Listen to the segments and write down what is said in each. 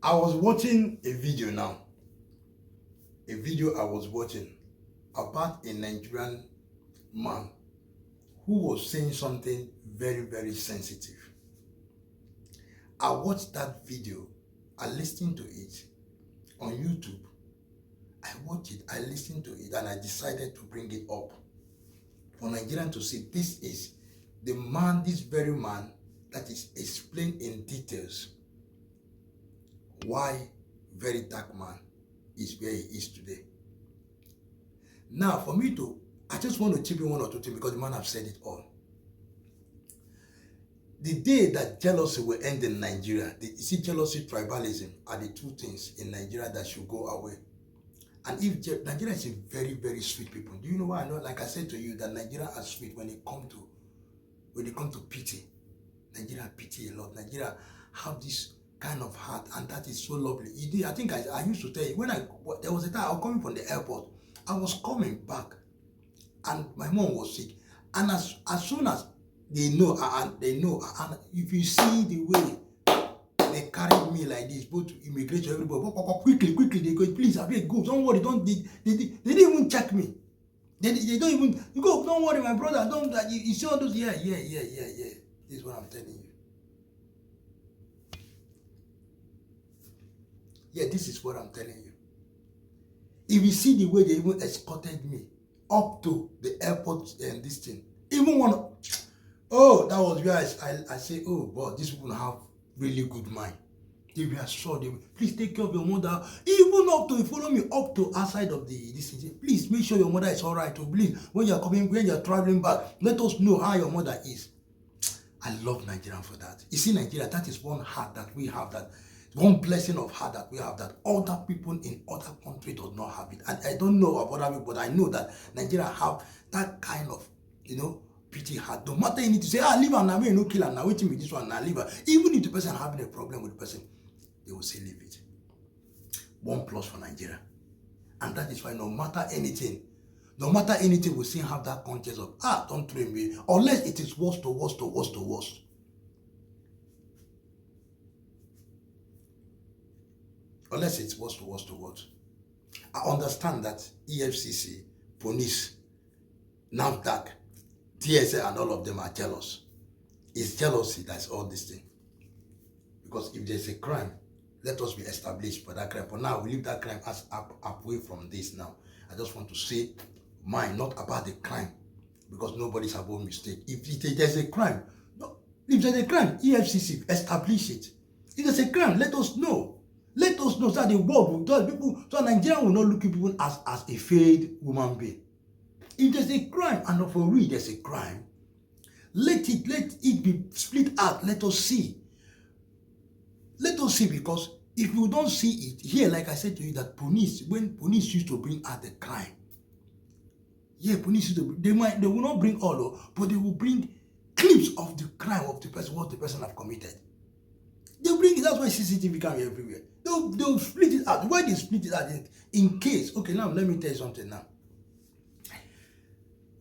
I was watching a video now. A video I was watching about a Nigerian man who was saying something very, very sensitive. I watched that video. I listened to it on YouTube. I watched it, I listened to it, and I decided to bring it up for Nigerians to see this is the man, this very man that is explained in details why very dark man is where he is today. Now, for me to, I just want to chip in one or two things because the man have said it all. The day that jealousy will end in Nigeria, you see, jealousy, tribalism are the two things in Nigeria that should go away. And if Nigeria is a very, very sweet people. Do you know why I know? Like I said to you, that Nigeria are sweet when it come to pity. Nigeria pity a lot. Nigeria have this kind of heart, and that is so lovely. I think I used to tell you, there was a time I was coming from the airport. I was coming back, and my mom was sick. And as soon as they know, and if you see the way they carried me like this, both immigration, everybody, quickly, they go, please, Abeg, go, don't worry, they didn't even check me. They don't even, you go, don't worry, my brother, you see all those, yeah. This is what I'm telling you. Yeah, this is what I'm telling you. If you see the way they even escorted me up to the airport and this thing, even one, oh, that was where I say, oh, but these people have really good mind. They were sure, please take care of your mother. Even up to, follow me up to outside of this city. Please make sure your mother is all right. Oh, please, when you're traveling back, let us know how your mother is. I love Nigeria for that. You see, Nigeria, that is one heart that we have, that one blessing of heart that we have, that other people in other countries do not have it. And I don't know about other people, but I know that Nigeria have that kind of, pity heart. No matter you need to say, leave her now, no kill her now, waiting with this one now, leave her. Even if the person having a problem with the person, they will say leave it. 1+ for Nigeria. And that is why no matter anything, we still have that conscience of, don't throw me, unless it is worse to worse. Unless it's worse to worse. I understand that Efcc, police, Nafdat, TSA, and all of them are jealous. It's jealousy that's all this thing. Because if there's a crime, let us be established for that crime. For now, we leave that crime as away from this now. I just want to say mine, not about the crime, because nobody's above mistake. If there's a crime, EFCC, establish it. If there's a crime, let us know. Let us know so that the world will tell people, so Nigeria will not look at people as a failed human being. If there's a crime, and for real there's a crime, let it be split out. Let us see. Because if you don't see it here, like I said to you, that when police used to bring out the crime, police used to, they will not bring all, but they will bring clips of the crime of the person, what the person have committed. They'll bring it. That's why CCTV camera everywhere. They'll split it out. Why they split it out? In case, okay, now let me tell you something now.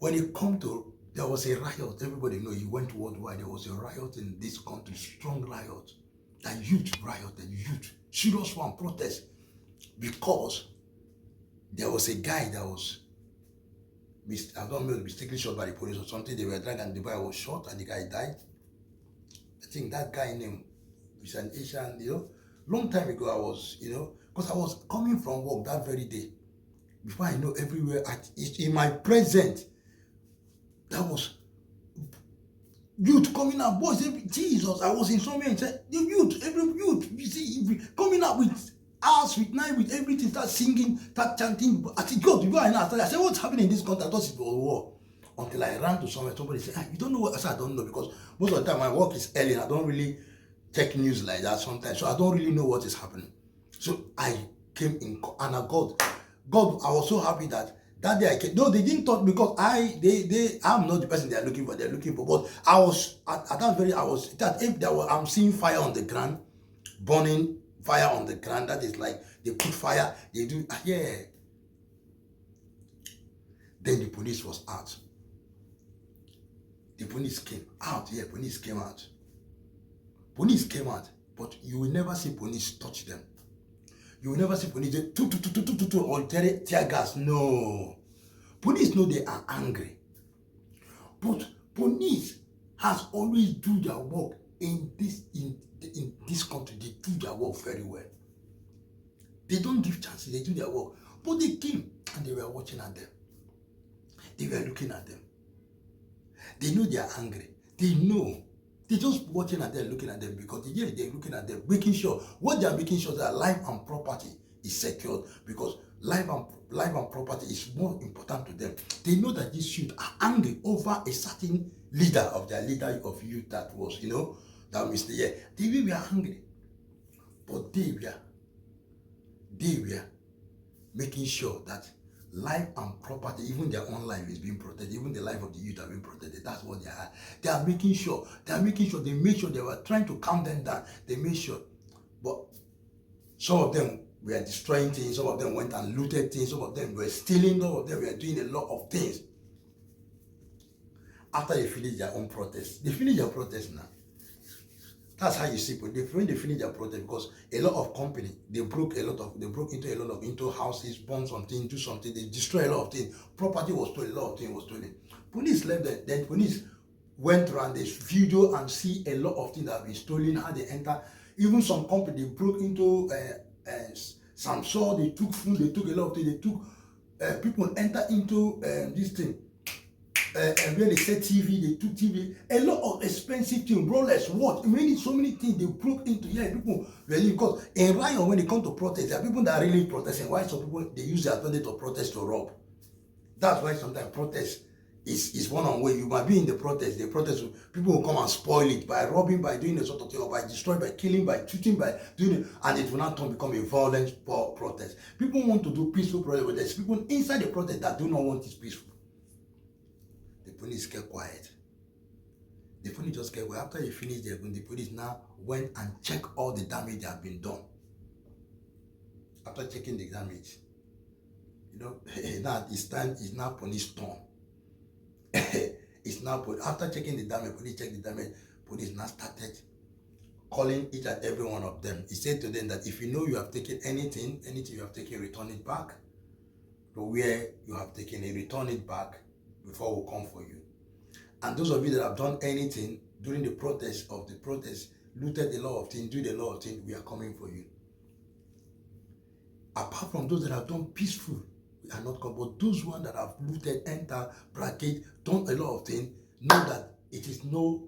When it come to, there was a riot. Everybody know, you went worldwide. There was a riot in this country, strong riot. A youth riot, serious one, protest, because there was a guy that was, I don't know, mistakenly shot by the police or something. They were dragged and the guy was shot and the guy died. I think that guy name is an Asian, long time ago I was, because I was coming from work that very day. Before I know, everywhere, in my present, that was youth coming out, boys, Jesus, I was in somewhere and said, the youth, every youth, you see, coming out with house, with knife, with everything, start singing, start chanting. I said, God, you go and ask. I said, what's happening in this country? I thought it was war. Until I ran to somewhere, somebody said, you don't know what? I said, I don't know, because most of the time my work is early and I don't really check news like that sometimes, so I don't really know what is happening. So I came in, and God, I was so happy that day I came. No, they didn't talk, because I'm not the person they are looking for. They're looking for, but I was I'm seeing fire on the ground, burning fire on the ground. That is like they put fire. They do, yeah. Then the police was out. The police came out. Yeah, police came out. But you will never see police touch them. You will never see police or tear gas. No. Police know they are angry. But police has always do their work in this country. They do their work very well. They don't give chances, they do their work. But they came and they were watching at them. They were looking at them. They know they are angry. They know. They're just watching at them, looking at them, because they're looking at them, making sure, what they're making sure that life and property is secured, because life and property is more important to them. They know that these youth are angry over a certain leader of youth that was, that Mr. Yeah. They were angry. But they were making sure that life and property, even their own life is being protected, even the life of the youth are being protected. That's what they are. They are making sure. They made sure they were trying to calm them down. They made sure. But some of them were destroying things, some of them went and looted things, some of them were stealing, some of them were doing a lot of things. After they finished their own protest, they finished their protest now. That's how you see, but when they finish their protest, because a lot of company, they broke into houses, bombed something, do something, they destroy a lot of things. Property was stolen, a lot of things was stolen. Police left there, then police went around this video and see a lot of things that have been stolen, how they enter. Even some company, they broke into Samsung, they took food, they took a lot of things, they took people enter into this thing. Real estate TV, they took TV, a lot of expensive things, Rolex, watch, so many things they broke into. Yeah, people really, because in riot, when they come to protest, there are people that are really protesting. Why some people they use the advantage of protest to rob? That's why sometimes protest is one-on-one. You might be in the protest, people will come and spoil it by robbing, by doing a sort of thing, or by destroying, by killing, by shooting, by doing it, and it will not become a violent protest. People want to do peaceful protest, but there's people inside the protest that do not want it peaceful. The police kept quiet. The police just kept quiet. After they finished their gun, the police now went and checked all the damage that had been done. After checking the damage, now it's now police turn. It's now after checking the damage, police checked the damage. Police now started calling each and every one of them. He said to them that if you know you have taken anything you have taken, return it back to where you have taken it. Return it back before we come for you. And those of you that have done anything during the protest, looted a lot of things, did a lot of things, we are coming for you. Apart from those that have done peaceful, we are not coming. But those ones that have looted, entered, bracket, done a lot of things, know that it is not,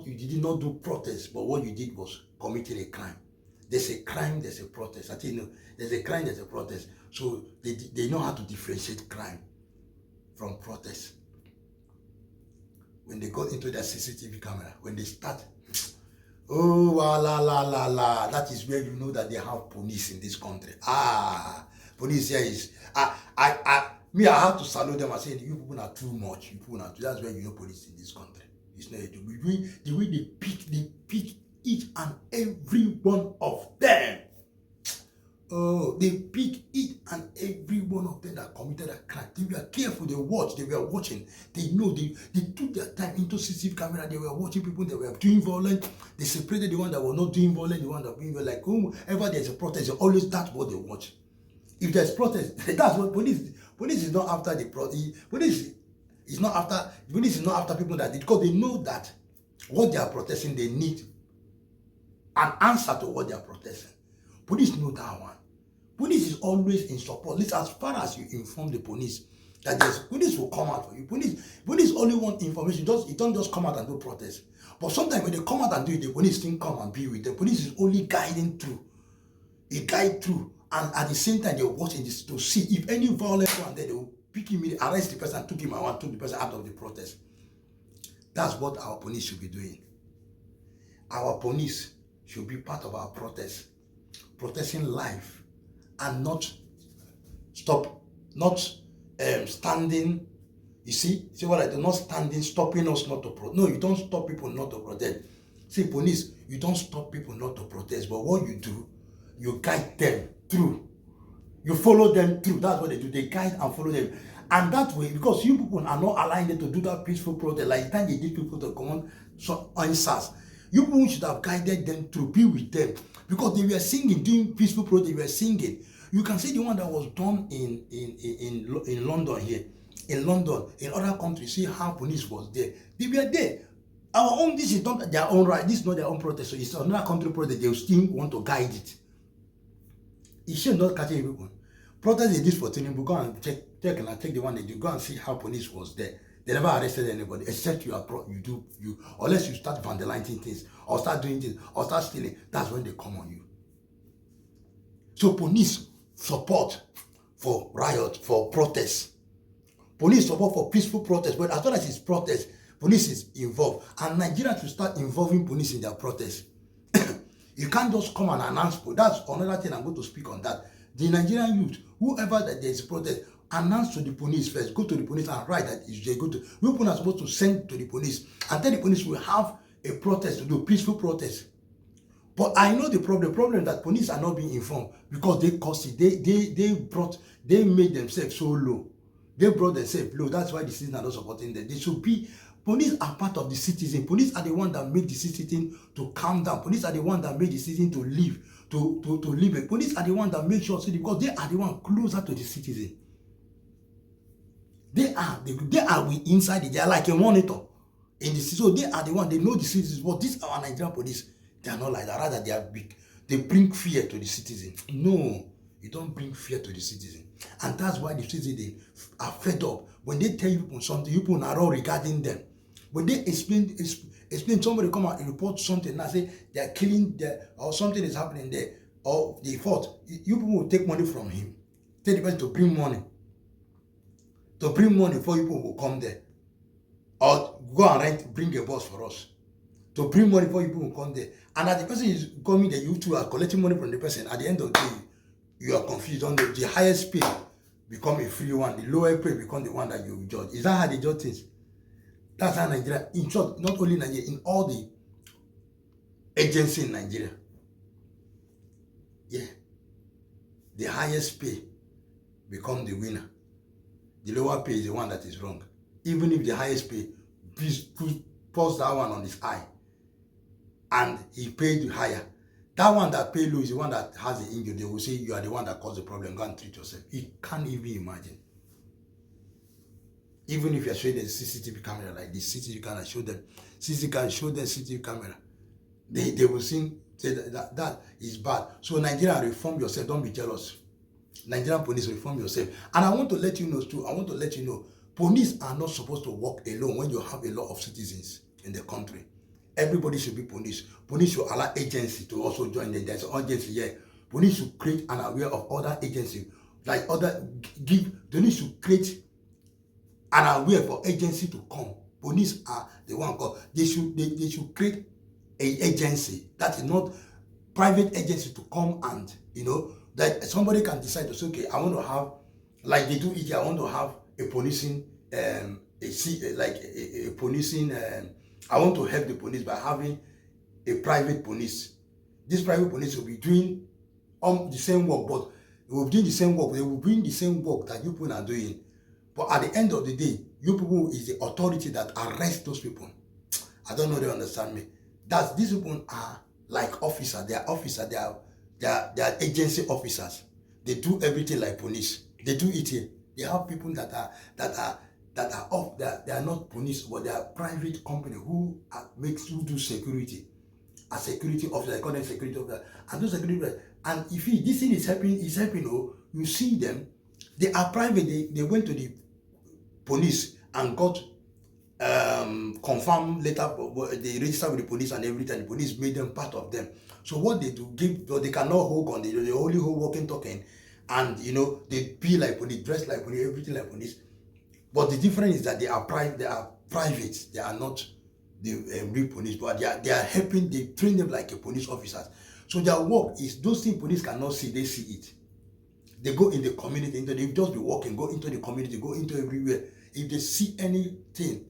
you did not do protest, but what you did was committing a crime. There's a crime, there's a protest. I think there's a crime, there's a protest. So they know how to differentiate crime from protest. When they got into their CCTV camera, when they start, oh, that is where you know that they have police in this country. Police here is, I have to salute them and say, you people are too much. That's where you know police in this country. It's not the way they pick each and every one of them. Oh, they pick each and every one of them that committed a crime. They were careful, they were watching. They know, they took their time into CCTV camera, they were watching people that were doing violence. They separated the one that were not doing violence, the one that were doing violence. Like, whoever there's a protest, always that's what they watch. If there's protest, that's what police is not after the protest. Police is not after people that did, because they know that what they are protesting, they need an answer to what they are protesting. Police know that one. Police is always in support. At least as far as you inform the police that police will come out for you. Police only want information. It don't just come out and do protest. But sometimes when they come out and do it, the police still come and be with them. Police is only guiding through. It guide through. And at the same time, they're watching this to see if any violence one there, they will pick him, arrest the person, took the person out of the protest. That's what our police should be doing. Our police should be part of our protest. Protecting life and not standing. You see what I do? Not standing, stopping us not to protest. No, you don't stop people not to protest. See, police, you don't stop people not to protest, but what you do, you guide them through. You follow them through. That's what they do. They guide and follow them. And that way, because you people are not allowing them to do that peaceful protest, like the time they did people to come on answers. You people should have guided them to be with them, because they were singing, doing peaceful protest. They were singing. You can see the one that was done in London here, in London, in other countries. See how police was there. They were there. Our own, this is not their own right. This is not their own protest. So it's another country protest. They still want to guide it. It should not catch everyone. Protest is this for Tinubu. Go and check and take the one they do. Go and see how police was there. They never arrested anybody except unless you start vandalizing things or start doing things or start stealing. That's when they come on you. So police support for riot, for protest. Police support for peaceful protest. But as long as it's protest, police is involved. And Nigerians should start involving police in their protest. You can't just come and announce. That's another thing I'm going to speak on that. The Nigerian youth, whoever that there is a protest, announce to the police first. Go to the police and write that they go to. You people are supposed to send to the police and tell the police we have a protest to do, peaceful protest. But I know the problem that police are not being informed because they caused it. They made themselves so low. They brought themselves low. That's why the citizens are not supporting them. They should be. Police are part of the citizen. Police are the one that make the citizen to calm down. Police are the one that make the citizen to live, to live. Police are the one that make sure, because they are the one closer to the citizen. They are inside it. They are like a monitor in the city. So they are the one, they know the citizens. But these are Nigerian police. They are not like that. Rather, they are big. They bring fear to the citizen. No, you don't bring fear to the citizen. And that's why the citizens are fed up. When they tell you something, you people are all regarding them. When they explain, somebody come out and report something and say they are killing there or something is happening there or they fought, you people will take money from him. Tell the person to bring money. To bring money for you people will come there. Or go and bring a bus for us. To bring money for you people will come there. And as the person is coming there, you two are collecting money from the person. At the end of the day, you are confused. On the highest pay become a free one. The lower pay become the one that you judge. Is that how they judge things? That's how Nigeria, in short, not only Nigeria, in all the agencies in Nigeria. Yeah. The highest pay become the winner. The lower pay is the one that is wrong. Even if the highest pay pours that one on his eye and he paid higher, that one that paid low is the one that has the injury. They will say you are the one that caused the problem. Go and treat yourself. He can't even imagine. Even if you are showing the CCTV camera like this, CCTV camera show them, CCTV can show them CCTV camera. They will say that is bad. So Nigeria, reform yourself. Don't be jealous. Nigerian police, reform yourself. And I want to let you know too. Police are not supposed to work alone when you have a lot of citizens in the country. Everybody should be police. Police should allow agency to also join them. There's an agency here. Police should create and aware of other agencies. Like they need to create and aware for agency to come. Police are the one called. They should create a agency that is not private agency to come and that somebody can decide to say, okay, I want to have, like they do it. I want to have a policing policing. I want to help the police by having a private police. This private police will be doing the same work, but they will be doing the same work. They will bring the same work that you people are doing. But at the end of the day, you people is the authority that arrest those people. I don't know if they understand me. These people are like officers. They are officers. They are agency officers. They do everything like police. They do it here. They have people that are off. They are not police, but they are private company who do security. A security officer, they call them security officer, and those security officers. And if this thing is helping. You see them. They are private. They went to the police and got confirmed later. They registered with the police and everything. The police made them part of them. So what they do, they cannot hold on. They only hold walking, talking, and they be like police, dress like police, everything like police. But the difference is that they are private. They are private. They are not the real police, but they are helping. They train them like a police officers. So their work is those things police cannot see. They see it. They go in the community. They just be walking. Go into the community. Go into everywhere. If they see anything,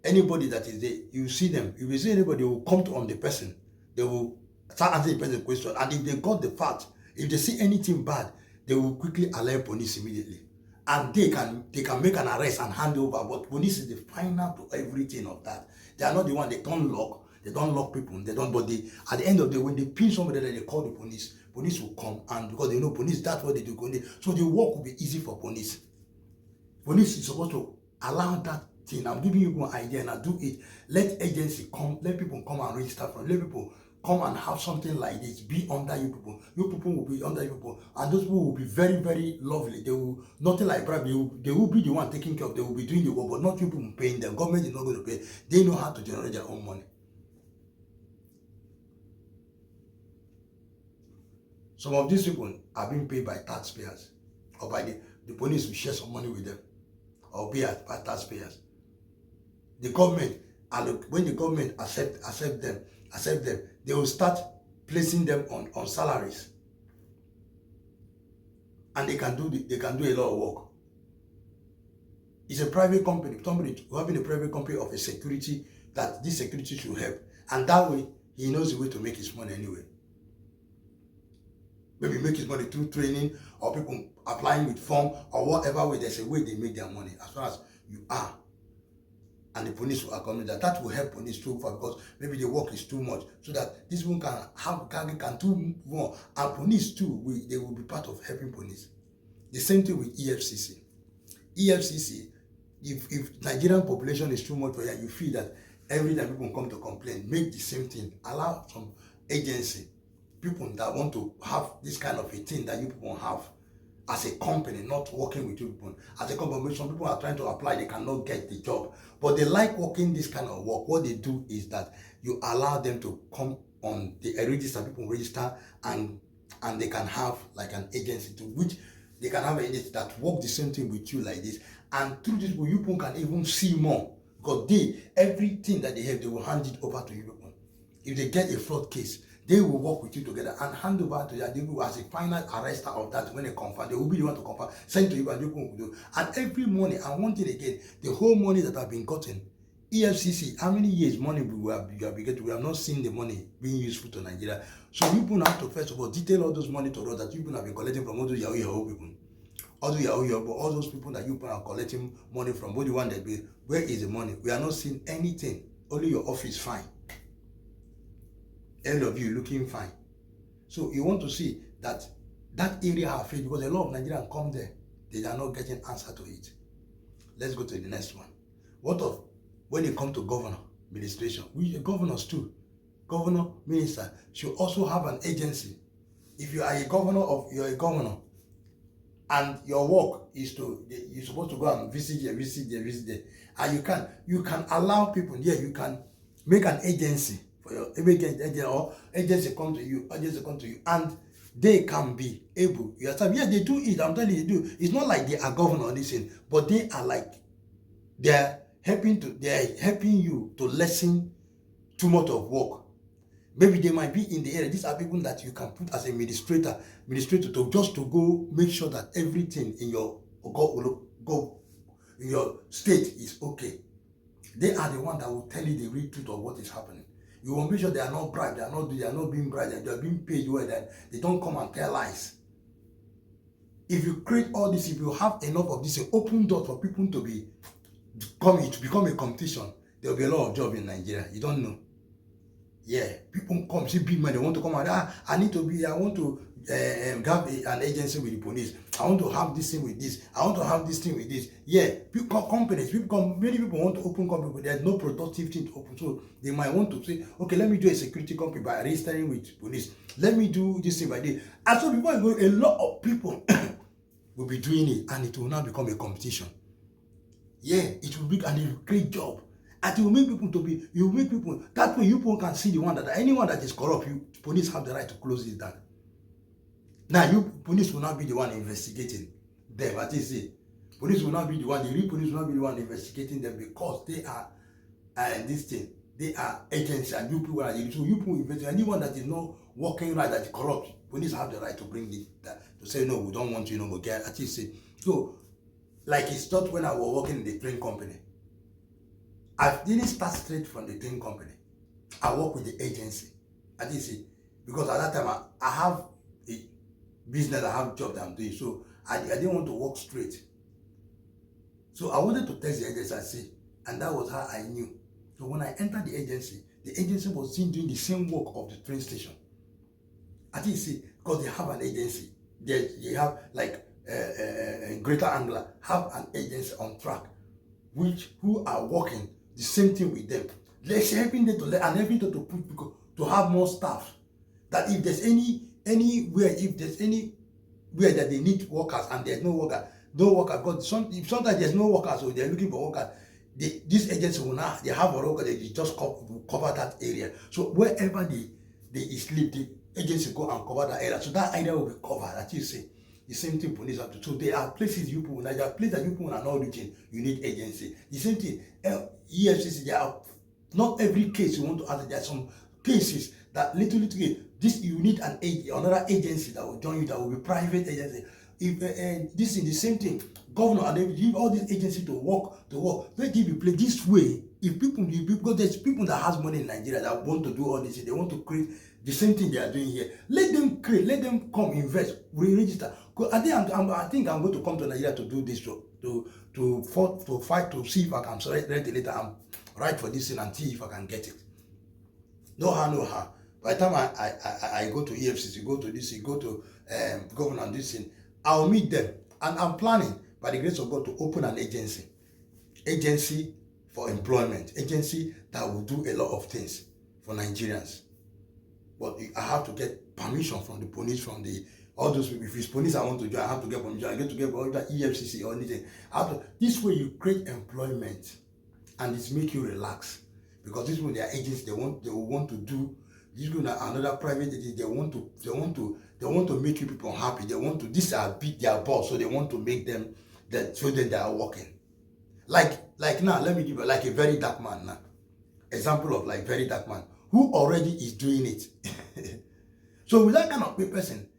anybody that is there, you see them. If you see anybody, they will come on the person. They will start answering the person question. And if they got the fact, if they see anything bad, they will quickly alert police immediately. And they can make an arrest and hand over. But police is the final to everything of that. They are not the one. They don't lock. They don't lock people. They don't. But they, at the end of the day, when they pin somebody, then they call the police. Police will come, and because they know police, that's what they do. So the work will be easy for police. Police is supposed to allow that thing. I'm giving you one idea, and I do it. Let agency come. Let people come and register from. Let people come and have something like this be under you people. You people will be under you people, and those people will be very, very lovely. They will nothing like bribe. They will be the one taking care of. They will be doing the work, but not you people paying them. Government is not going to pay. They know how to generate their own money. Some of these people are being paid by taxpayers, or by the police will share some money with them, or be by taxpayers. The government, when the government accept them, they will start placing them on salaries, and they can do a lot of work. It's a private company. Somebody having a private company of a security, that this security should help, and that way he knows the way to make his money anyway. Maybe make his money through training, or people applying with form, or whatever way. There's a way they make their money, as far as you are. And the police will accommodate that. That will help police too far, because maybe the work is too much, so that this one can do more. And police too, they will be part of helping police. The same thing with Efcc. Efcc, if Nigerian population is too much for you, you feel that every time people come to complain, make the same thing. Allow some agency, people that want to have this kind of a thing that you people have as a company, not working with you people. As a company, some people are trying to apply, they cannot get the job, but they like working this kind of work. What they do is that you allow them to come on the register, people register, and they can have like an agency to which they can have an agency that work the same thing with you like this. And through this, you people can even see more, because everything that they have, they will hand it over to you people. If they get a fraud case, they will work with you together and hand over to you. They will, as a final arrester of that, when they confirm, they will be the one to confirm, send to you, and you will do. And every money, and one thing again, the whole money that have been gotten, Efcc, how many years money you have been getting? We have not seen the money being useful to Nigeria. So you people have to first of all detail all those money to us that you people have been collecting from all those Yahoo people. All those people that you people are collecting money from, what do you want that be? Where is the money? We are not seeing anything. Only your office fine. All of you looking fine. So you want to see that area have failed, because a lot of Nigerians come there, they are not getting answer to it. Let's go to the next one. What of when it comes to governor administration? We governors too. Governor, minister should also have an agency. If you are you're a governor, and your work is you're supposed to go and visit there, and you can allow people, you can make an agency for your agency come to you, and they can be able, you understand? Yeah, they do it. I'm telling you, they do. It's not like they are governor or anything, but they are like, they're helping you to lessen too much of work. Maybe they might be in the area. These are people that you can put as administrator to just to go make sure that everything in your in your state is okay. They are the one that will tell you the real truth of what is happening. You will make sure they are not bribed, they are not being bribed, they are being paid well, that they don't come and tell lies. If you create all this, if you have enough of this, an open door for people to become a competition, there will be a lot of jobs in Nigeria. You don't know. Yeah, people come, see big men, they want to come and I want to have an agency with the police. I want to have this thing with this. I want to have this thing with this. Yeah, many people want to open company, but there's no productive thing to open. So they might want to say, okay, let me do a security company by registering with police. Let me do this thing by this. And so before you go, a lot of people will be doing it, and it will now become a competition. Yeah, it will be a great job. And it will make people that way you people can see the one that anyone that is corrupt, police have the right to close it down. Now police will not be the one investigating them. At least police will not be the one, the real police will not be the one investigating them, because they are they are agents, and you people are, so you people investigate anyone that is not working right, that is corrupt. Police have the right to bring to say no, we don't want you, no, get at least so. Like it's not when I was working in the train company. I didn't start straight from the train company. I work with the agency. I didn't see, because at that time I have a business, I have a job that I'm doing. So I didn't want to work straight. So I wanted to test the agency, and that was how I knew. So when I entered the agency, the agency was seen doing the same work of the train station. I think see, because they have an agency, they have like Greater Anglia have an agency on track, who are working the same thing with them. They're helping them helping them to put people to have more staff. That if there's anywhere that they need workers and there's no worker, because sometimes there's no workers, so they're looking for workers. This agency will now, they have a worker, they just cover that area. So wherever they sleep, the agency go and cover that area. So that area will be covered. As you say, the same thing police have to. So there are places you people, there are places that you people are not reaching, you need agency. The same thing, EFCC, there are not every case you want to answer. There are some cases that little this you need another agency that will join you, that will be private agency. If this is the same thing, governor and they give all these agencies to work, they give you play this way. If people, because there's people that has money in Nigeria that want to do all this, they want to create the same thing they are doing here. Let them create, let them come invest, re-register. I think I'm going to come to Nigeria to do this job, to fight to see if I can write a letter and write for this thing and see if I can get it. No how. By the time I go to EFCC, go to this, go to governor and this thing, I'll meet them. And I'm planning, by the grace of God, to open an agency for employment, agency that will do a lot of things for Nigerians. But I have to get permission from the police, from all those people. If it's police I want to join, I have to get permission. I get to get EFCC or anything. This way you create employment, and it's make you relax, because this way their agents they will want to do. This is another private agency. They want to make you people happy. These are their boss, so they want to make them so that they are working. Like now, let me give you like a very dark man now. Example of like very dark man who already is doing it. So with that kind of person,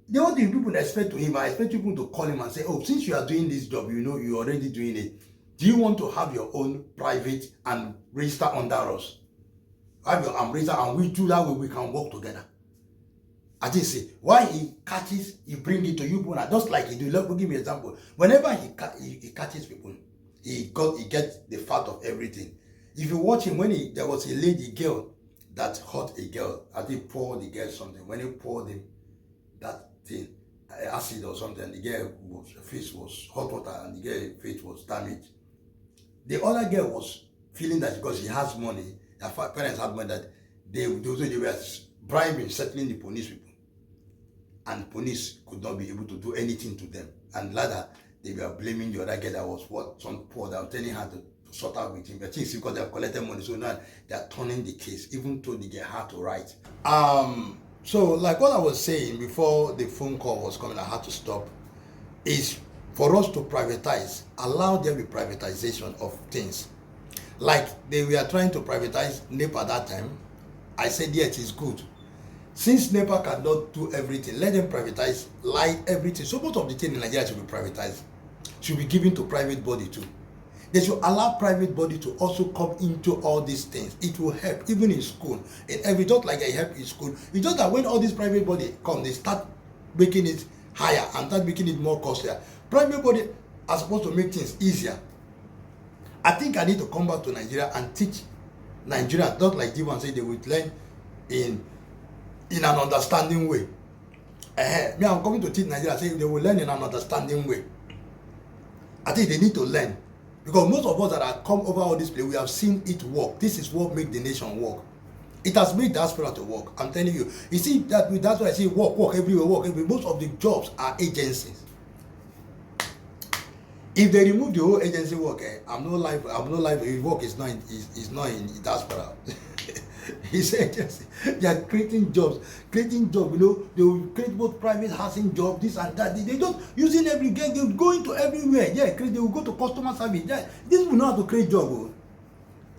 they want the people expect to him. I expect people to call him and say, "Oh, since you are doing this job, you're already doing it. Do you want to have your own private and register under us? Have your register, and we do that way. We can work together." I just say, why he bring it to you, just like he do. Let me give me an example. Whenever he catches people, he gets the fact of everything. If you watch him, there was a girl that hurt a girl, I think poured the girl something. When he poured him that thing, acid or something, the girl face was hot water, and the girl face was damaged. The other girl was feeling that because he has money, their parents had money, that they were bribing, settling the police people. And police could not be able to do anything to them. And later, they were blaming the other girl that was some poor, that was telling her to sort out with him. But it's because they have collected money, so now they are turning the case, even though they get hard to write. So like what I was saying before the phone call was coming, I had to stop, is for us to privatize, allow there be privatization of things. Like they were trying to privatize NEPA at that time. I said, yes, it's good. Since NEPA cannot do everything, let them privatize everything. So most of the things in Nigeria should be privatized, should be given to private body too. They should allow private body to also come into all these things. It will help, even in school. Just like they help in school. It's just that when all these private body come, they start making it higher and start making it more costlier. Private body are supposed to make things easier. I think I need to come back to Nigeria and teach Nigeria, not like Divan said they would learn in an understanding way. Me, I'm coming to teach Nigeria, say they will learn in an understanding way. I think they need to learn. Because most of us that have come over all this place, we have seen it work. This is what makes the nation work. It has made diaspora to work. I'm telling you. You see, that's why I say work everywhere, work everywhere. Most of the jobs are agencies. If they remove the whole agency work, I'm no life. Work is not in diaspora. He said, they are creating jobs. They will create both private housing jobs, this and that. They don't using every game. They go into everywhere. Yeah, they will go to customer service. Yeah, this will know how to create jobs.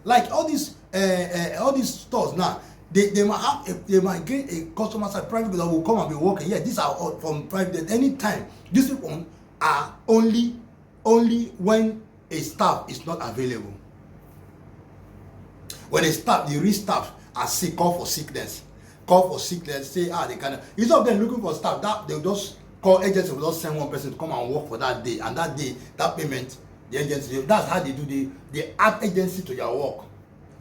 Like all these stores now, they might get a customer service private that will come and be working. Yeah, these are all from private. Anytime these people are only when a staff is not available. When the real staff are sick, call for sickness, say they can. Instead of them looking for staff, that they'll just call agency, will just send one person to come and work for that day, and that day, that payment, the agency, that's how they do. They add agency to your work.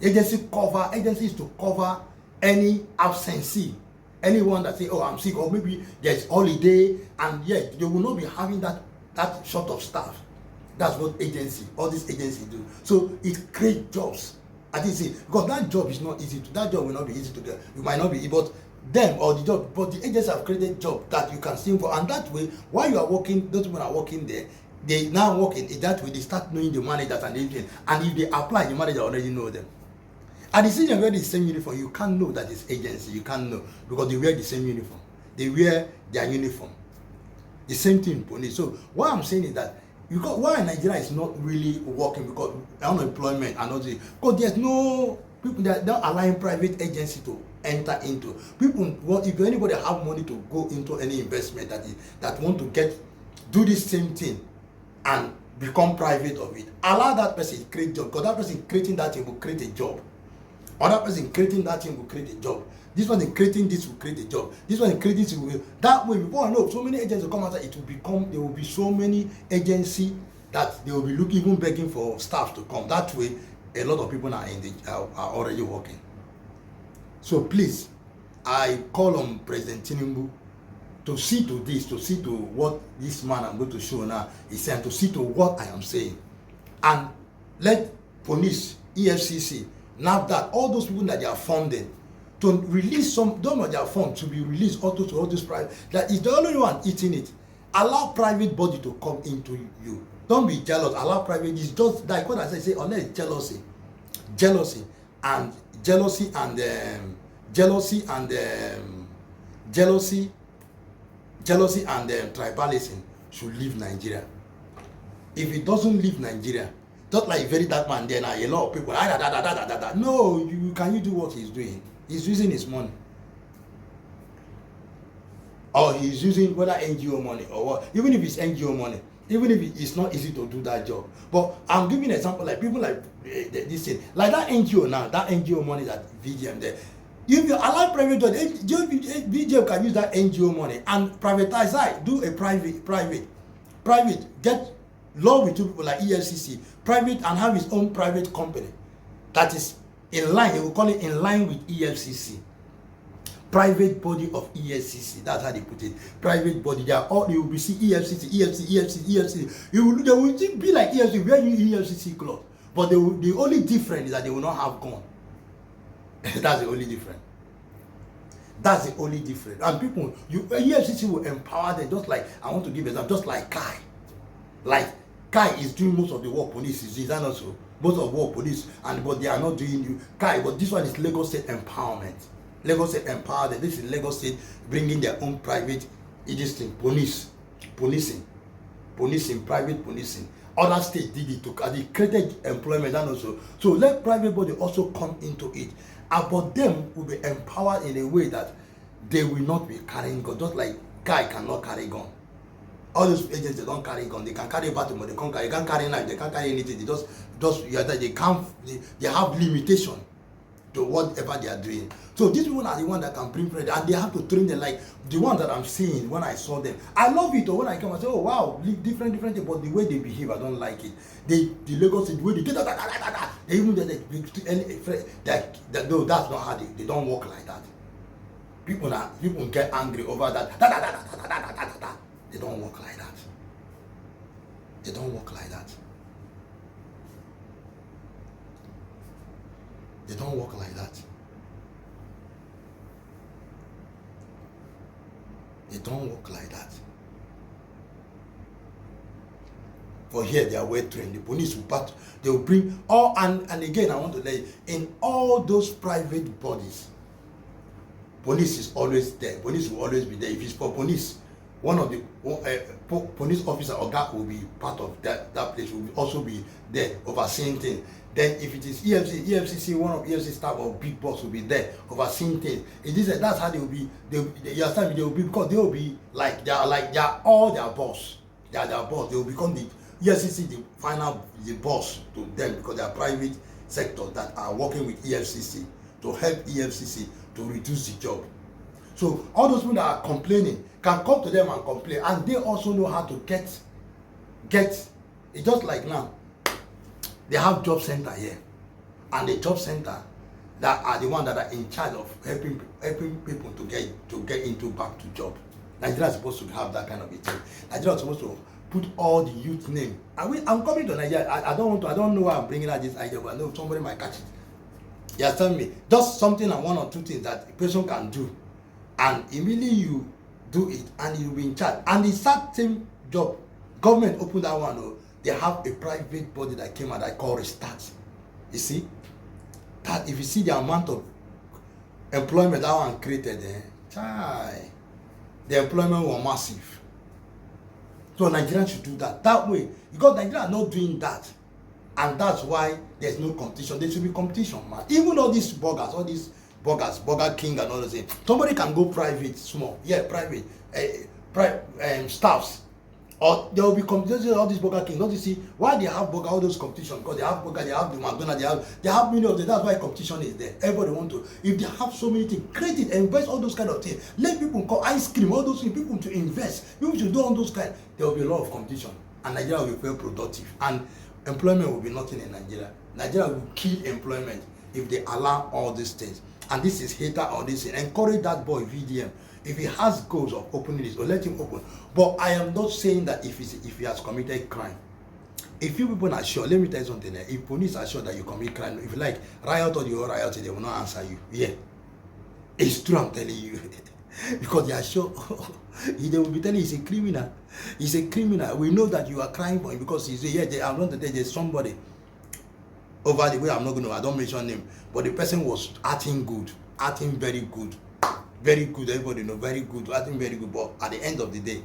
Agency is to cover any absentee, anyone that say, oh, I'm sick, or maybe there's holiday, and yet they will not be having that sort of staff. That's what all these agencies do. So it creates jobs. I think see, because that job is not easy that job will not be easy to get. You might not be, but them or the job, but the agencies have created job that you can sing for, and that way, while you are working, those people are working there, they now working in that way, they start knowing the managers and everything, and if they apply, the manager already know them. And the senior wear the same uniform, you can't know that it's agency, you can't know, because they wear the same uniform, they wear their uniform. The same thing police. So what I'm saying is that why Nigeria is not really working, because unemployment and all this, because there's no people that don't allowing private agency to enter into. People want, if anybody have money to go into any investment that want to do this same thing and become private of it, allow that person to create job, because that person creating that thing will create a job. Other person creating that thing will create a job. This one is creating this will create a job. This one is creating this will. That way, before I know, so many agents will come out. There will be so many agencies that they will be looking, even begging for staff to come. That way, a lot of people are already working. So please, I call on President Tinubu to see to this, to see to what this man I'm going to show now is saying, to see to what I am saying, and let police, Efcc, Nafdat, all those people that they are funding, to release some of their funds to be released also to all this private. That is the only one eating it. Allow private body to come into you. Don't be jealous. Allow private. It's just like what I say unless jealousy and tribalism should leave Nigeria. If it doesn't leave Nigeria, just like very dark man there now, a lot of people, no, can you do what he's doing? He's using his money. Or he's using whether NGO money or what. Even if it's NGO money, even if it's not easy to do that job. But I'm giving an example, like people like this thing, like that NGO now, that NGO money that VGM there. If you allow private, VGM can use that NGO money and privatize that, do a private, get law with two people like Efcc, private, and have his own private company that is in line. He will call it in line with Efcc. Private body of Efcc. That's how they put it. Private body. They will be see Efcc. They will be like Efcc, wearing Efcc cloth. But the only difference is that they will not have gun. That's the only difference. That's the only difference. And people, Efcc will empower them, just like, I want to give example, just like Kai. Like Kai is doing most of the work police is and also most of work police, but they are not doing Kai. But this one is Lagos State empowerment. Lagos State empowered. This is Lagos State bringing their own private policing, private policing. Other states did it too. They created employment and also. So let private body also come into it. But them will be empowered in a way that they will not be carrying gun. Just like Kai cannot carry gun. All those agents, they don't carry gun. They can carry battle, but they can't carry knife. They can't carry anything. They have limitation to whatever they are doing. So these people are the ones that can bring pride, and they have to train them like the ones that I'm seeing when I saw them. I love it. Or when I come and say, oh wow, different things, but the way they behave, I don't like it. The Lagos, the way they get they even no, that's not how they don't work like that. People get angry over that. They don't work like that. They don't work like that. They don't work like that. They don't work like that. For here, they are well trained. The police they will bring all, and again, I want to let you, in all those private bodies, police is always there. Police will always be there. If it's for police, one of the police officer or guard will be part of that place, will also be there overseeing things. Then if it is EFCC, one of EFCC staff or big boss will be there overseeing things. That's how they will be. They will be, because they will be they are all their boss. They are their boss. They will become the EFCC the boss to them, because they are private sector that are working with EFCC to help EFCC to reduce the job. So all those people that are complaining can come to them and complain, and they also know how to get it's just like now. They have job center here. and the job center that are the ones that are in charge of helping people to get into back to job. Nigeria is supposed to have that kind of a thing. Nigeria is supposed to put all the youth name. I'm coming to Nigeria. I don't know why I'm bringing out this idea, but I know somebody might catch it. You're telling me just something and one or two things that a person can do, and immediately you do it, and you'll be in charge. And the certain job, government opened that one. Oh, they have a private body that came out that called Restart. You see, that if you see the amount of employment that one created, the employment was massive. So Nigerians should do that way, because Nigeria are not doing that, and that's why there's no competition. There should be competition, man. Even all these burgers, Burger King and all those things, somebody can go private, small, private, staffs, or there will be competition. All these Burger King, don't you see why they have burger, all those competition? Because they have burger, they have the McDonald's, they have many of them. That's why competition is there. Everybody want to. If they have so many things, create it, invest all those kind of things. Let people call ice cream, all those things. People to invest. People should do all those kind. There will be a lot of competition, and Nigeria will be very productive, and employment will be nothing in Nigeria. Nigeria will kill employment if they allow all these things. And this is hater on this thing. Encourage that boy VDM. If he has goals of opening this, or let him open. But I am not saying that if he has committed crime. If you people are sure, let me tell you something. If police are sure that you commit crime, if you like riot or you riot, they will not answer you. Yeah, it's true. I'm telling you, because they are sure. They will be telling you he's a criminal. He's a criminal. We know that you are crying for him because he's I'm not telling there's somebody over the way. I don't mention name, but the person was acting good, acting very good. Very good, everybody know, very good, acting very good. But at the end of the day,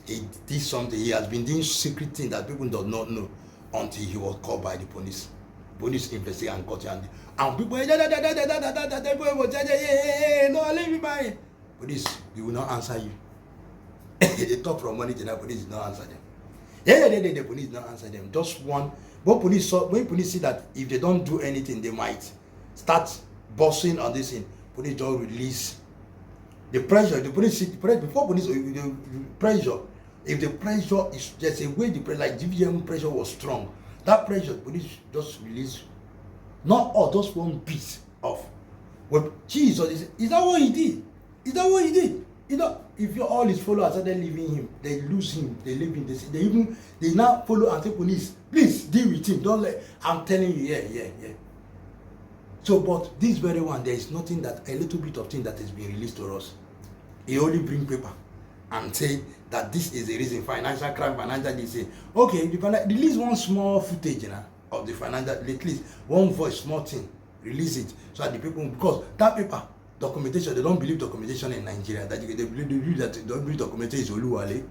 he did something. He has been doing secret things that people do not know until he was called by the police. Police investigate and got him. And people, no, leave me by. Police, they will not answer you. They talk from money to the police, did not answer them. The police did not answer them. Just one. But when police see that if they don't do anything, they might start bossing on this thing. Police don't release. The pressure, the police, before police, the pressure, if the pressure is just a way, like GVM pressure was strong, that pressure, police just release, not all, just one piece of, well, Jesus, is that what he did? Is that what he did? You know, if all his followers started leaving him, they lose him, they leave him, they now follow and say, police, please deal with him, don't let, I'm telling you, yeah. So, but this very one, there is nothing that, a little bit of thing that is being released to us. He only bring paper and say that this is the reason, financial crime, financial this. Okay, release one small footage of the financial, at least one voice, small thing, release it so that the people, because that paper, documentation, they don't believe documentation in Nigeria, that they believe that documentation is Oluwale.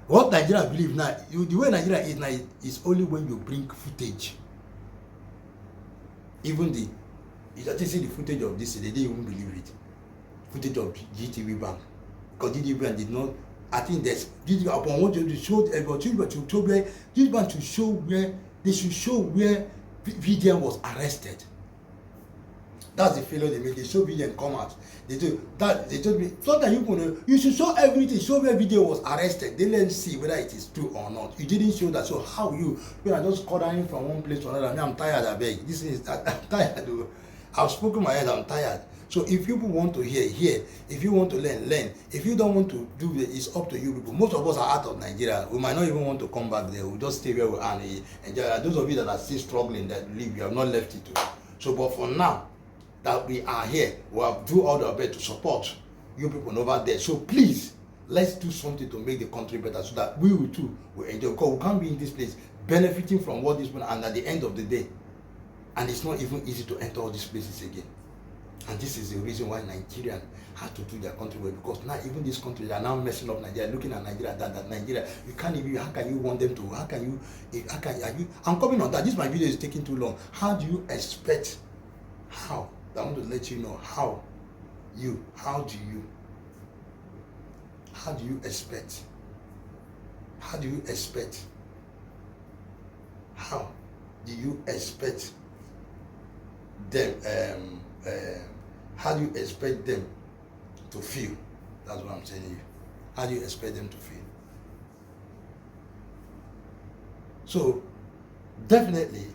What Nigeria believe now, the way Nigeria is now is only when you bring footage. Even you just see the footage of this, they didn't even believe it. Footage of GTV Bank, because GTV Bank did not. I think there's GTV upon what you showed about GTV Bank to show where they should show where VDM was arrested. That's the failure they made. They show VDM come out. They told me so that you should show everything. Show where VDM was arrested. They let see whether it is true or not. You didn't show that. So how you are just ordering from one place to another? I mean, I'm tired. I beg. I'm tired. I've spoken my head. I'm tired. So if people want to hear. If you want to learn. If you don't want to do it, it's up to you people. Most of us are out of Nigeria. We might not even want to come back there. We'll just stay where we are and enjoy. Those of you that are still struggling, that live, you have not left it to. So, but for now, that we are here, we have do all the best to support you people over there. So please, let's do something to make the country better so that we will too will enjoy. Because we can't be in this place benefiting from what this one, and at the end of the day, and it's not even easy to enter all these places again. And this is the reason why Nigerians have to do their country well, because now even these countries are now messing up Nigeria, looking at Nigeria, that Nigeria, you can't even, how can you want them to, how can you, I'm coming on that, this my video is taking too long. How do you expect, how, I want to let you know, how do you expect, how do you expect them, how do you expect them to feel? That's what I'm telling you. How do you expect them to feel? So, definitely,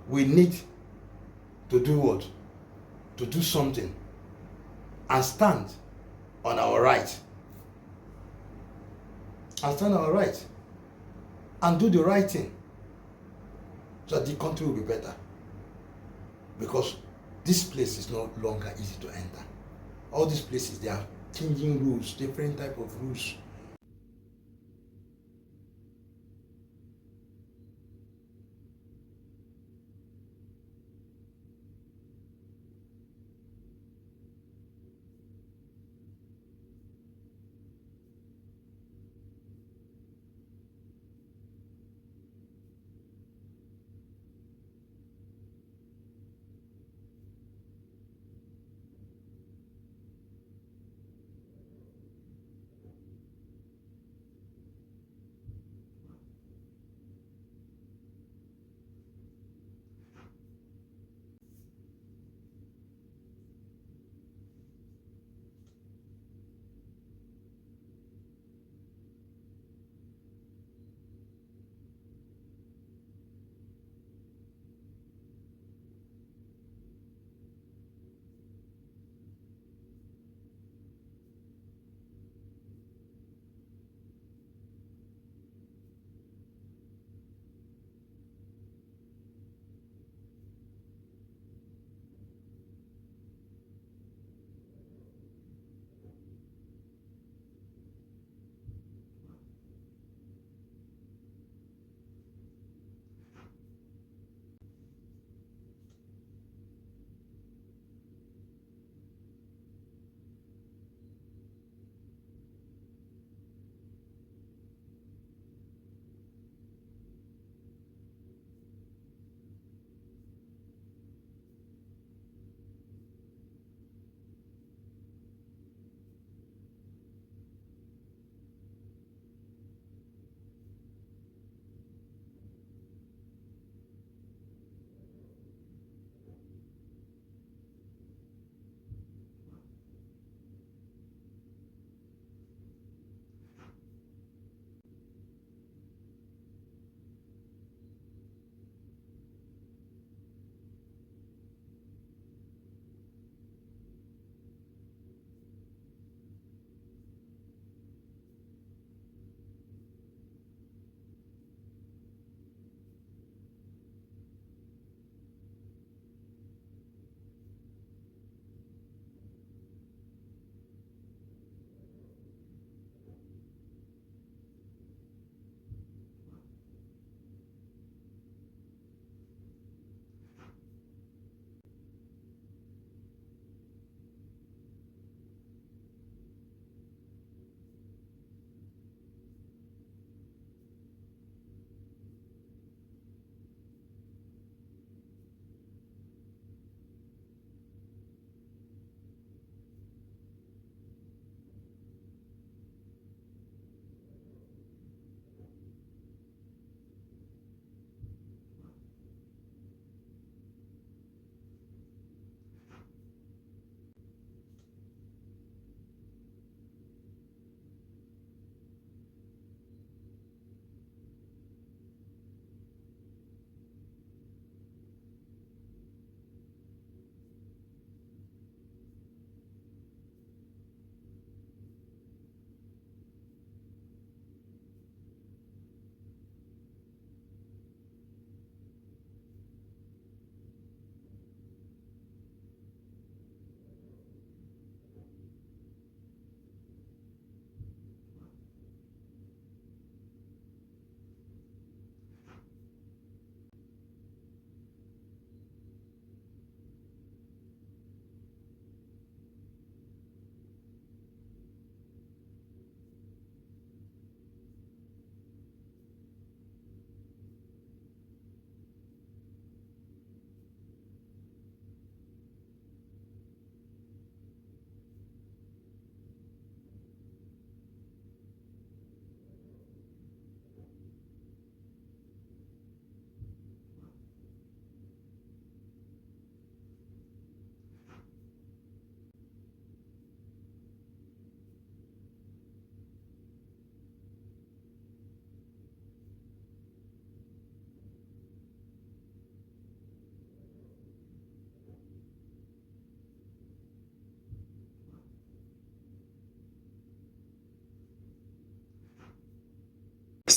we need to do what? To do something and stand on our right. And stand on our right. And do the right thing. So that the country will be better. Because this place is no longer easy to enter. All these places, they are changing rules, different type of rules.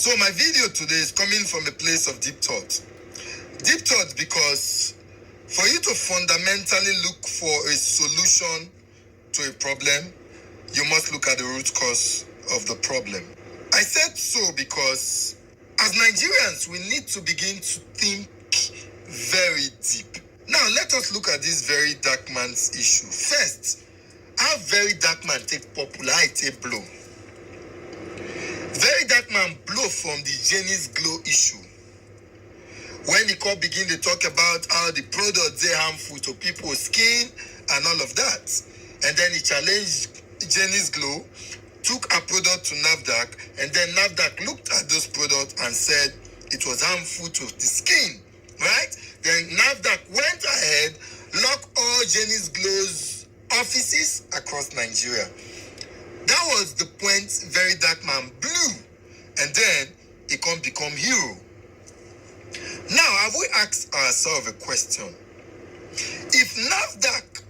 So my video today is coming from a place of deep thought. Deep thought because for you to fundamentally look for a solution to a problem, you must look at the root cause of the problem. I said so because as Nigerians, we need to begin to think very deep. Now, let us look at this very dark man's issue. First, how very dark man take popularity blow. Very dark man blow from the Jenny's Glow issue. When the court begin to talk about how the products they harmful to people's skin and all of that. And then he challenged Jenny's Glow, took a product to Nafdat, and then Nafdat looked at those products and said it was harmful to the skin, right? Then Nafdat went ahead, locked all Jenny's Glow's offices across Nigeria. That was the point very dark man blew, and then he can become hero. Now, have we asked ourselves a question? If Nafdat,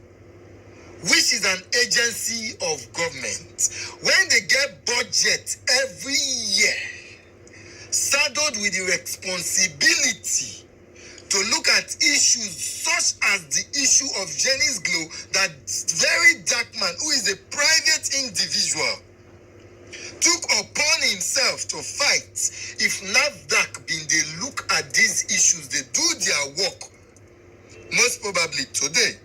which is an agency of government, when they get budget every year, saddled with the responsibility to look at issues such as the issue of Jenny's Glow, that very dark man, who is a private individual, took upon himself to fight. If Nafdak been they look at these issues, they do their work, most probably today,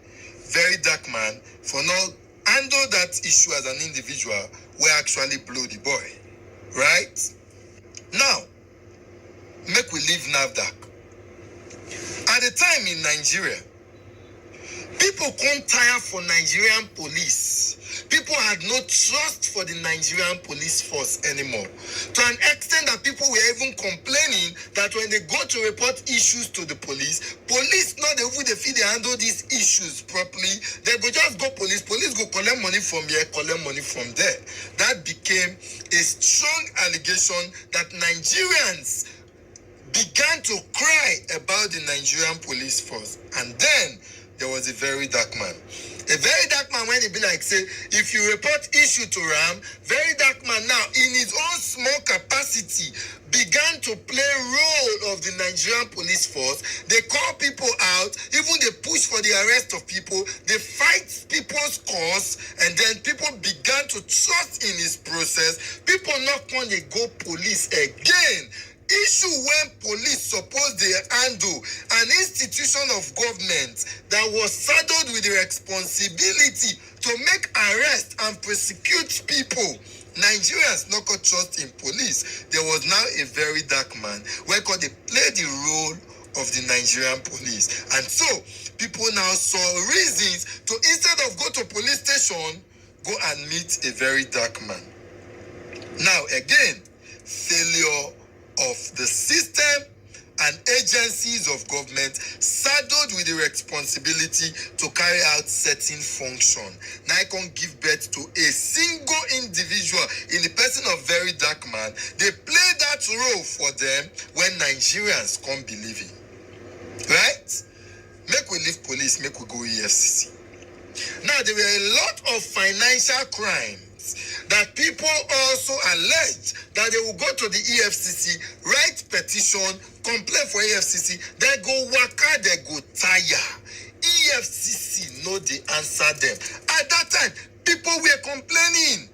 very dark man, for now handle that issue as an individual, will actually blow the boy. Right? Now, make we leave Nafdak. At the time in Nigeria, people can't tire for Nigerian police. People had no trust for the Nigerian police force anymore. To an extent that people were even complaining that when they go to report issues to the police not even they feel they handle these issues properly. They go just go police go collect money from here, collect money from there. That became a strong allegation that Nigerians began to cry about the Nigerian police force. And then there was a very dark man. A very dark man, when he be like, say, if you report issue to Ram, very dark man now, in his own small capacity, began to play role of the Nigerian police force. They call people out, even they push for the arrest of people, they fight people's cause, and then people began to trust in his process. People not want to go police again. Issue when police suppose they handle an institution of government that was saddled with the responsibility to make arrest and prosecute people. Nigerians not got trust in police. There was now a very dark man where they play the role of the Nigerian police. And so people now saw reasons to, instead of go to police station, go and meet a very dark man. Now again, failure of the system and agencies of government saddled with the responsibility to carry out certain function. Now I can give birth to a single individual in the person of very dark man. They play that role for them when Nigerians can't believe it. Right? Make we leave police, make we go EFCC. Now there were a lot of financial crimes that people also allege that they will go to the EFCC, write petition, complain for EFCC, they go waka, they go tire. EFCC no they answer them. At that time, people were complaining.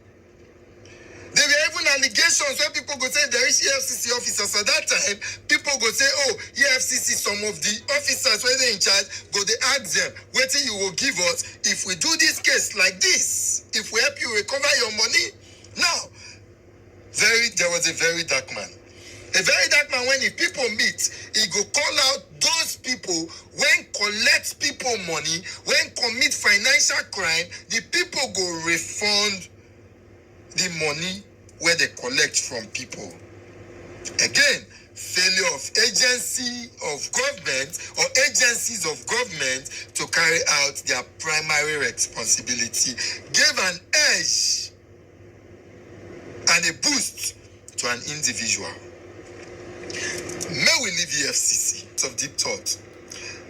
There were even allegations where people go say there is EFCC officers. At that time, people go say, oh, EFCC, some of the officers when they in charge, go they ask them, what you will give us if we do this case like this, if we help you recover your money. Now, there was a very dark man. A very dark man, when if people meet, he go call out those people when collect people money, when commit financial crime, the people go refund the money where they collect from people. Again, failure of agency of government or agencies of government to carry out their primary responsibility gave an edge and a boost to an individual. May we leave EFCC of deep thought.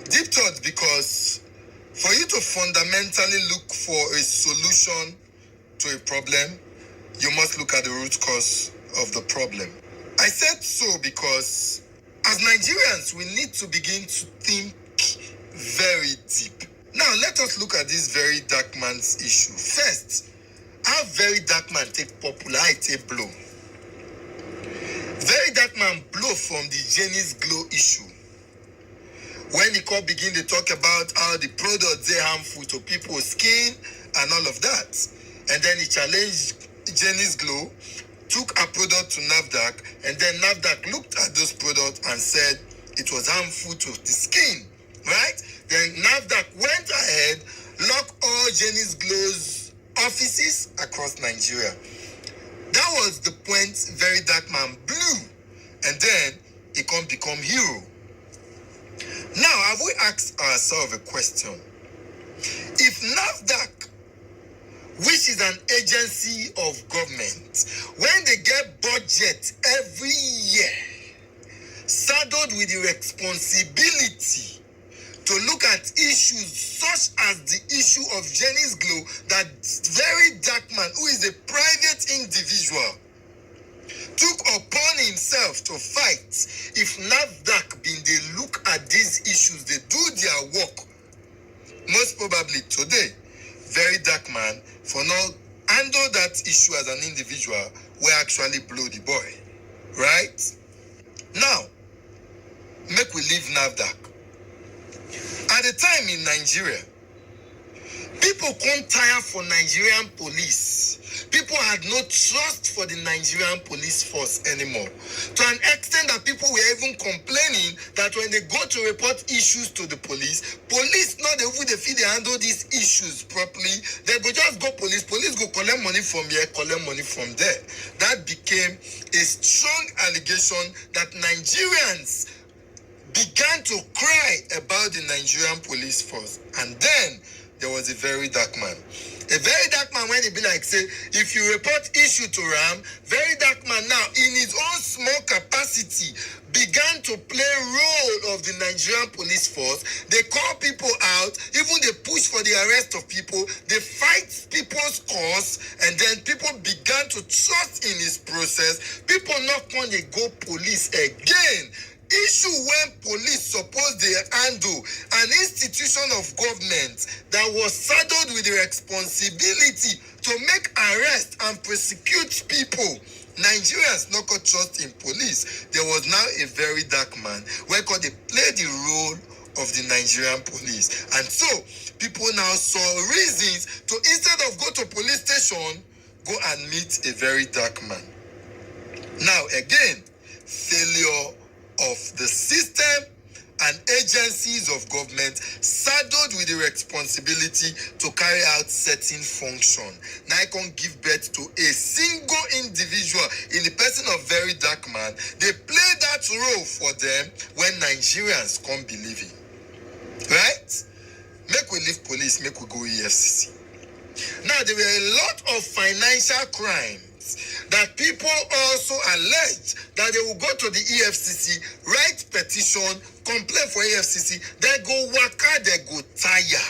Deep thought because for you to fundamentally look for a solution to a problem, you must look at the root cause of the problem. I said so because as Nigerians, we need to begin to think very deep. Now, let us look at this very dark man's issue. First, how very dark man take popular, I take blow. Very dark man blow from the Jenny's Glow issue. When the court begin to talk about how the products they harmful to people's skin and all of that. And then he challenged Jenny's Glow, took a product to Nafdat, and then Nafdat looked at those products and said it was harmful to the skin, right? Then Nafdat went ahead, locked all Jenny's Glow's offices across Nigeria. That was the point very dark man blew, and then he can become hero. Now, have we asked ourselves a question? If Nafdat, which is an agency of government, when they get budget every year, saddled with the responsibility to look at issues such as the issue of Jenny's Glow, that very dark man, who is a private individual, took upon himself to fight. If Nafdat been they look at these issues, they do their work, most probably today, very dark man, for now handle that issue as an individual, will actually blow the boy, right? Now, make we leave Nafdat. At the time in Nigeria, people come tired for Nigerian police. People had no trust for the Nigerian police force anymore. To an extent that people were even complaining that when they go to report issues to the police not they feel they handle these issues properly. They go just go police go collect money from here, collect money from there. That became a strong allegation that Nigerians began to cry about the Nigerian police force. And then there was a very dark man. A very dark man, when he be like, say, if you report issue to Ram, very dark man now, in his own small capacity, began to play role of the Nigerian police force. They call people out, even they push for the arrest of people, they fight people's cause, and then people began to trust in his process. People not want to go police again. Issue when police suppose they handle an institution of government that was saddled with the responsibility to make arrest and prosecute people. Nigerians not got trust in police. There was now a very dark man where they play the role of the Nigerian police. And so people now saw reasons to, instead of go to police station, go and meet a very dark man. Now again, failure of the system and agencies of government saddled with the responsibility to carry out certain function. Now I can give birth to a single individual in the person of very dark man. They play that role for them when Nigerians can't believe it. Right? Make we leave police, make we go Efcc. Now there were a lot of financial crimes that people also allege that they will go to the Efcc, write petition, complain for Efcc, they go waka, they go tire.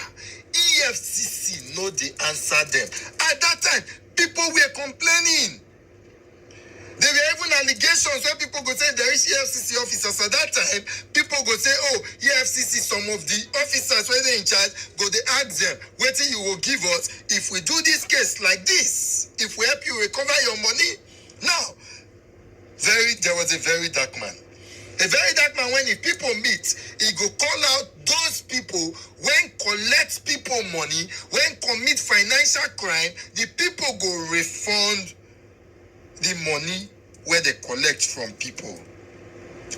Efcc no they answer them. At that time, people were complaining. There were even allegations where people go say there is Efcc officers. At that time, people go say, oh, Efcc, some of the officers where they in charge, go they ask them, what you will give us if we do this case like this, if we help you recover your money. Now, there was a very dark man. A very dark man, when if people meet, he go call out those people when collect people money, when commit financial crime, the people go refund the money where they collect from people.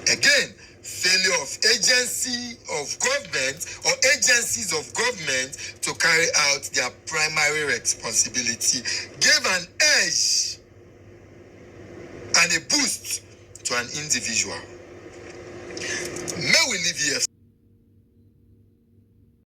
Again, failure of agency of government or agencies of government to carry out their primary responsibility gave an edge and a boost to an individual. May we leave here.